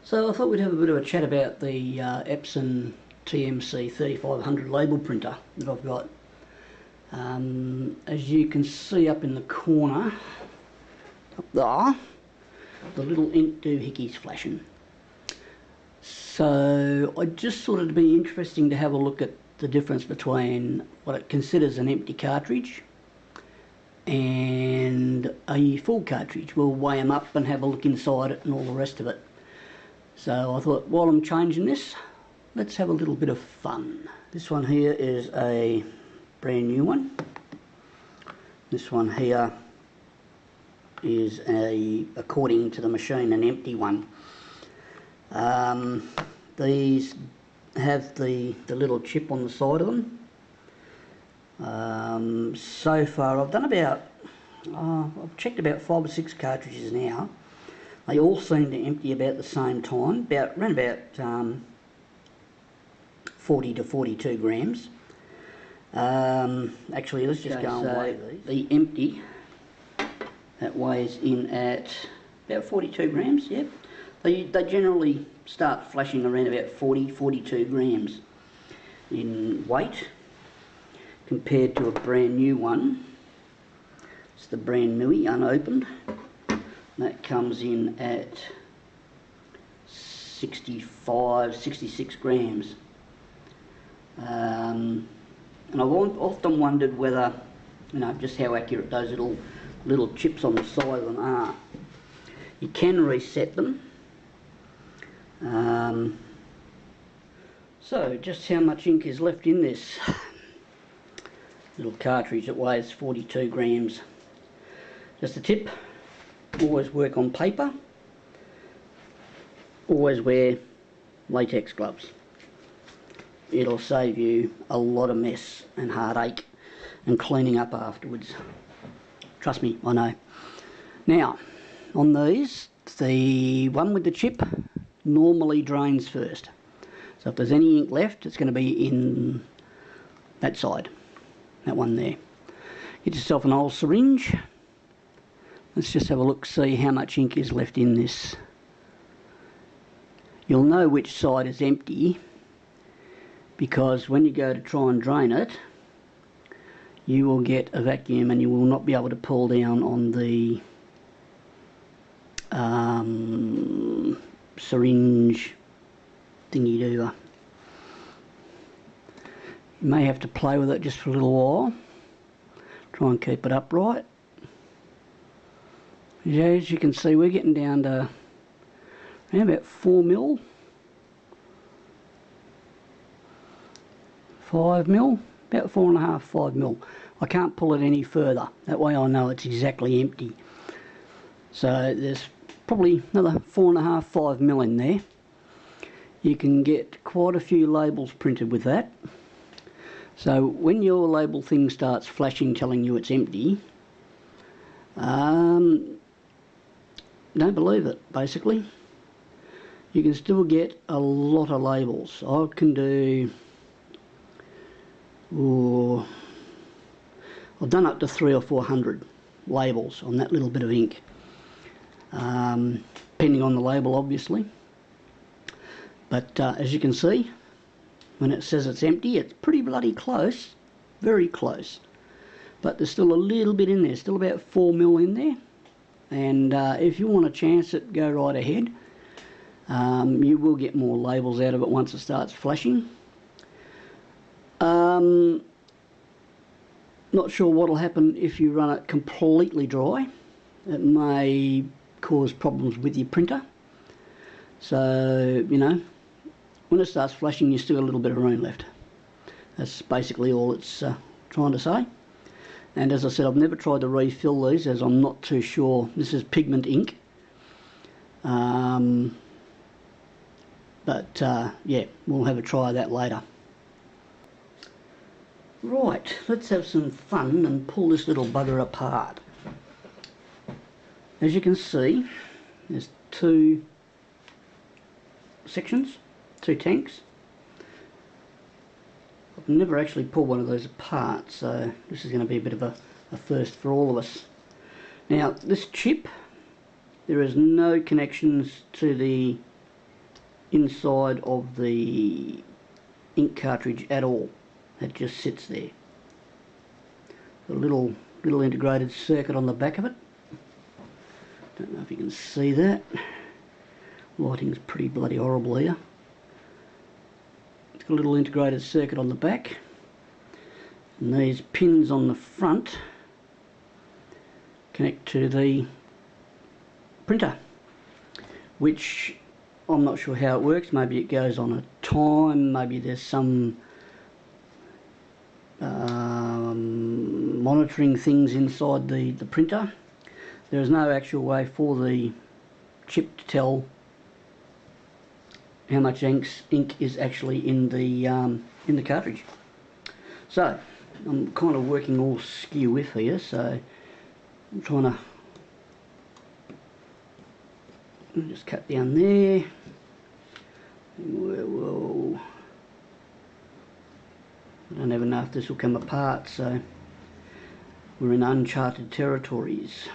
So I thought we'd have a bit of a chat about the Epson TM C3500 label printer that I've got. As you can see up in the corner, up there, the little ink doohickeys flashing. So I just thought it'd be interesting to have a look at the difference between what it considers an empty cartridge and a full cartridge. We'll weigh them up and have a look inside it and all the rest of it. So I thought while I'm changing this, let's have a little bit of fun. This one here is a brand new one. This one here is according to the machine, an empty one. These have the little chip on the side of them. So far I've done about, I've checked about 5 or 6 cartridges now. They all seem to empty about the same time, around about 40 to 42 grams. Actually, let's just go and weigh these. The empty, that weighs in at about 42 grams, yep. They generally start flashing around about 42 grams in weight, compared to a brand new one. It's the brand newie, unopened. That comes in at 65, 66 grams. And I've often wondered whether, just how accurate those little chips on the side of them are. You can reset them. So just how much ink is left in this little cartridge that weighs 42 grams. Just a tip, always work on paper, always wear latex gloves. It'll save you a lot of mess and heartache and cleaning up afterwards. Trust me, I know. Now, on these, the one with the chip normally drains first. So if there's any ink left, it's going to be in that side, that one there. Get yourself an old syringe. Let's just have a look, see how much ink is left in this. You'll know which side is empty because when you go to try and drain it, you will get a vacuum and you will not be able to pull down on the syringe thingy-dooer. You may have to play with it just for a little while. Try and keep it upright. As you can see, we're getting down to around about 4 mil, 5 mil, about 4.5, 5 mil. I can't pull it any further. That way I know it's exactly empty. So there's probably another 4.5, 5 mil in there. You can get quite a few labels printed with that. So when your label thing starts flashing telling you it's empty, don't believe it, basically. You can still get a lot of labels. I can do, I've done up to 300 or 400 labels on that little bit of ink, depending on the label obviously. But as you can see, when it says it's empty, it's pretty bloody close, very close. But there's still a little bit in there, still about 4 mil in there. And if you want to chance it, go right ahead. You will get more labels out of it once it starts flashing. Not sure what will happen if you run it completely dry. It may cause problems with your printer. So, when it starts flashing, you still got a little bit of room left. That's basically all it's trying to say. And as I said, I've never tried to refill these as I'm not too sure. This is pigment ink. Yeah, we'll have a try of that later. Right, let's have some fun and pull this little bugger apart. As you can see, there's 2 sections, 2 tanks. I've never actually pulled one of those apart, so this is going to be a bit of a first for all of us. Now, this chip, there is no connections to the inside of the ink cartridge at all. It just sits there. A little integrated circuit on the back of it. Don't know if you can see that. Lighting's pretty bloody horrible here. It's got a little integrated circuit on the back, and these pins on the front connect to the printer, which I'm not sure how it works. Maybe it goes on a time, maybe there's some monitoring things inside the printer. There is no actual way for the chip to tell how much ink is actually in the cartridge. So I'm kind of working all skew with here, so I'm trying to just cut down there. Whoa. I don't even know if this will come apart, so we're in uncharted territories.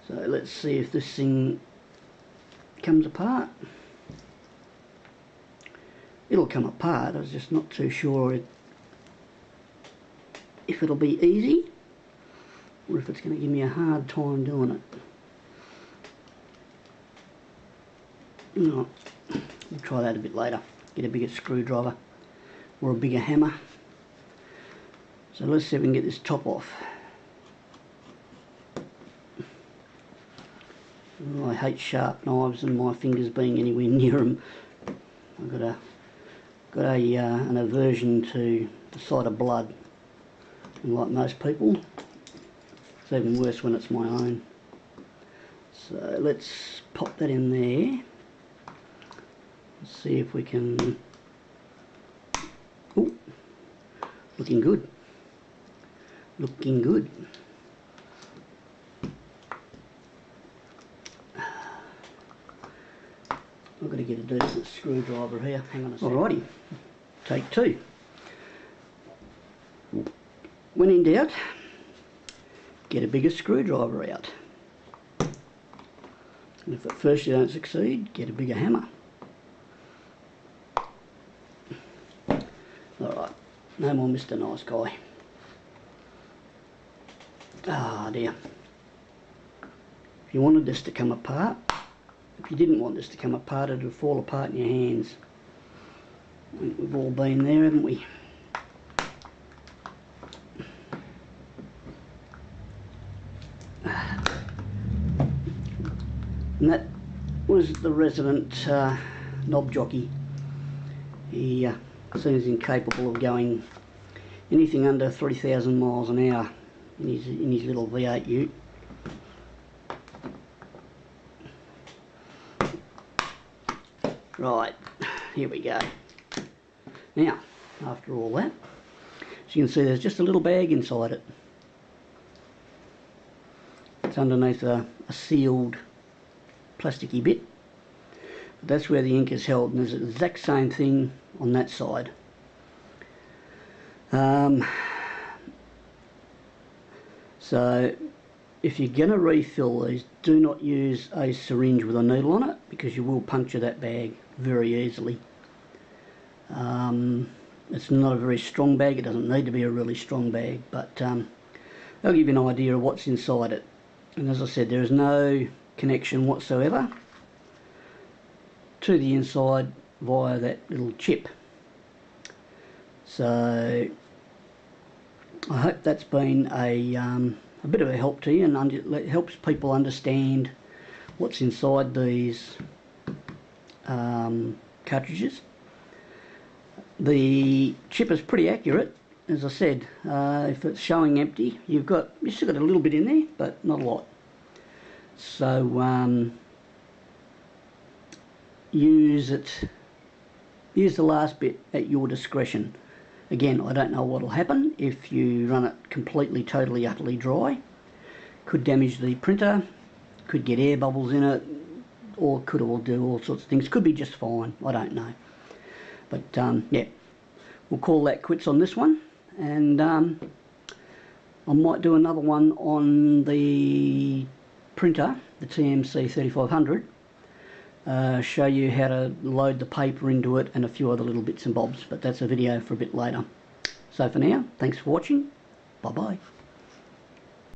So let's see if this thing comes apart. It'll come apart, I was just not too sure if it'll be easy or if it's going to give me a hard time doing it. No, we'll try that a bit later. Get a bigger screwdriver or a bigger hammer. So let's see if we can get this top off. I hate sharp knives and my fingers being anywhere near them. I've got an aversion to the sight of blood, and like most people, it's even worse when it's my own. So let's pop that in there. Let's see if we can. Ooh, looking good. Looking good. I've got to get a decent screwdriver here. Hang on a second. Alrighty, take two. When in doubt, get a bigger screwdriver out. And if at first you don't succeed, get a bigger hammer. Alright, no more Mr. Nice Guy. Ah dear. If you wanted this to come apart, if you didn't want this to come apart, it would fall apart in your hands. I think we've all been there, haven't we? And that was the resident knob jockey. He seems incapable of going anything under 3,000 miles an hour in his little V8 ute. Right, here we go. Now, after all that, as you can see, there's just a little bag inside it. It's underneath a sealed plasticky bit. But that's where the ink is held, and there's the exact same thing on that side. So if you're going to refill these, do not use a syringe with a needle on it, because you will puncture that bag very easily. It's not a very strong bag. It doesn't need to be a really strong bag, but they'll give you an idea of what's inside it. And as I said, there is no connection whatsoever to the inside via that little chip. So I hope that's been a bit of a help to you, and it helps people understand what's inside these cartridges. The chip is pretty accurate, as I said. If it's showing empty, you've still got a little bit in there, but not a lot. So use the last bit at your discretion. Again, I don't know what will happen if you run it completely, totally, utterly dry. Could damage the printer, could get air bubbles in it, or could all do all sorts of things. Could be just fine, I don't know. But yeah, we'll call that quits on this one, and I might do another one on the printer, the TM C3500, show you how to load the paper into it and a few other little bits and bobs, but that's a video for a bit later. So for now, thanks for watching. Bye bye.